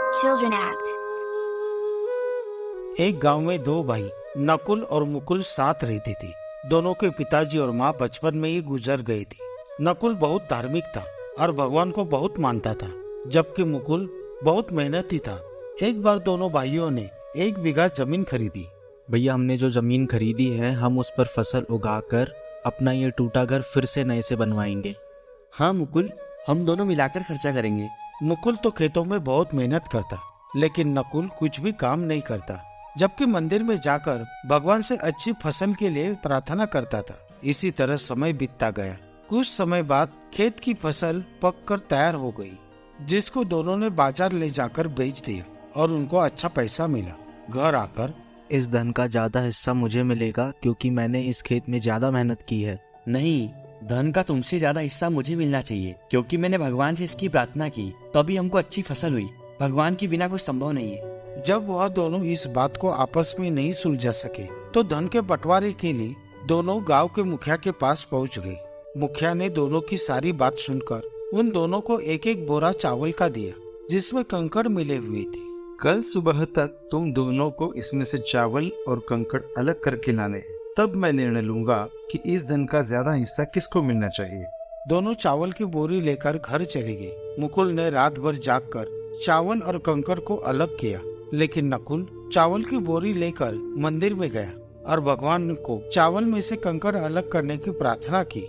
Children act. एक गांव में दो भाई नकुल और मुकुल साथ रहते थे। दोनों के पिताजी और माँ बचपन में ही गुजर गए थे। नकुल बहुत धार्मिक था और भगवान को बहुत मानता था, जबकि मुकुल बहुत मेहनती था। एक बार दोनों भाइयों ने 1 बीघा जमीन खरीदी। भैया, हमने जो ज़मीन खरीदी है हम उस पर फसल उगाकर अपना ये टूटा घर फिर से नए से बनवाएंगे। हाँ मुकुल, हम दोनों मिलाकर खर्चा करेंगे। मुकुल तो खेतों में बहुत मेहनत करता, लेकिन नकुल कुछ भी काम नहीं करता, जबकि मंदिर में जाकर भगवान से अच्छी फसल के लिए प्रार्थना करता था। इसी तरह समय बीतता गया। कुछ समय बाद खेत की फसल पककर तैयार हो गई, जिसको दोनों ने बाजार ले जाकर बेच दिया और उनको अच्छा पैसा मिला। घर आकर इस धन का ज़्यादा हिस्सा मुझे मिलेगा क्योंकि मैंने इस खेत में ज़्यादा मेहनत की है। नहीं, धन का तुमसे ज्यादा हिस्सा मुझे मिलना चाहिए, क्योंकि मैंने भगवान से इसकी प्रार्थना की, तभी हमको अच्छी फसल हुई। भगवान के बिना कुछ संभव नहीं है। जब वह दोनों इस बात को आपस में नहीं सुलझा सके, तो धन के बंटवारे के लिए दोनों गांव के मुखिया के पास पहुंच गए। मुखिया ने दोनों की सारी बात सुनकर उन दोनों को 1-1 बोरा चावल का दिया, जिसमें कंकड़ मिले हुए थे। कल सुबह तक तुम दोनों को इसमें से चावल और कंकड़ अलग करके लाने हैं, तब मैं निर्णय लूंगा कि इस धन का ज्यादा हिस्सा किसको मिलना चाहिए। दोनों चावल की बोरी लेकर घर चले गए। मुकुल ने रात भर जागकर चावल और कंकड़ को अलग किया, लेकिन नकुल चावल की बोरी लेकर मंदिर में गया और भगवान को चावल में से कंकड़ अलग करने की प्रार्थना की।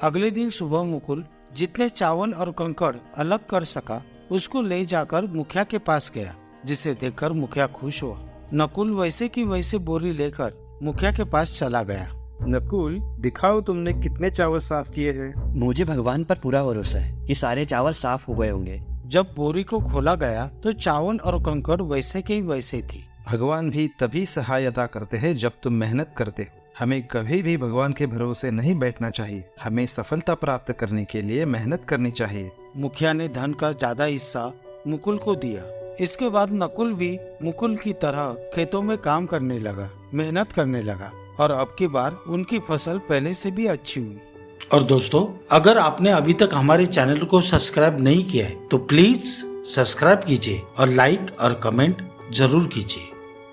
अगले दिन सुबह मुकुल जितने चावल और कंकड़ अलग कर सका उसको ले जाकर मुखिया के पास गया, जिसे देखकर मुखिया खुश हुआ। नकुल वैसे की वैसे बोरी लेकर मुखिया के पास चला गया। नकुल, दिखाओ तुमने कितने चावल साफ किए हैं। मुझे भगवान पर पूरा भरोसा है कि सारे चावल साफ हो गए होंगे। जब बोरी को खोला गया तो चावल और कंकड़ वैसे के वैसे थे। भगवान भी तभी सहायता करते हैं जब तुम मेहनत करते हो। हमें कभी भी भगवान के भरोसे नहीं बैठना चाहिए। हमें सफलता प्राप्त करने के लिए मेहनत करनी चाहिए। मुखिया ने धन का ज्यादा हिस्सा मुकुल को दिया। इसके बाद नकुल भी मुकुल की तरह खेतों में काम करने लगा, मेहनत करने लगा और अब की बार उनकी फसल पहले से भी अच्छी हुई। और दोस्तों, अगर आपने अभी तक हमारे चैनल को सब्सक्राइब नहीं किया है तो प्लीज सब्सक्राइब कीजिए और लाइक और कमेंट जरूर कीजिए।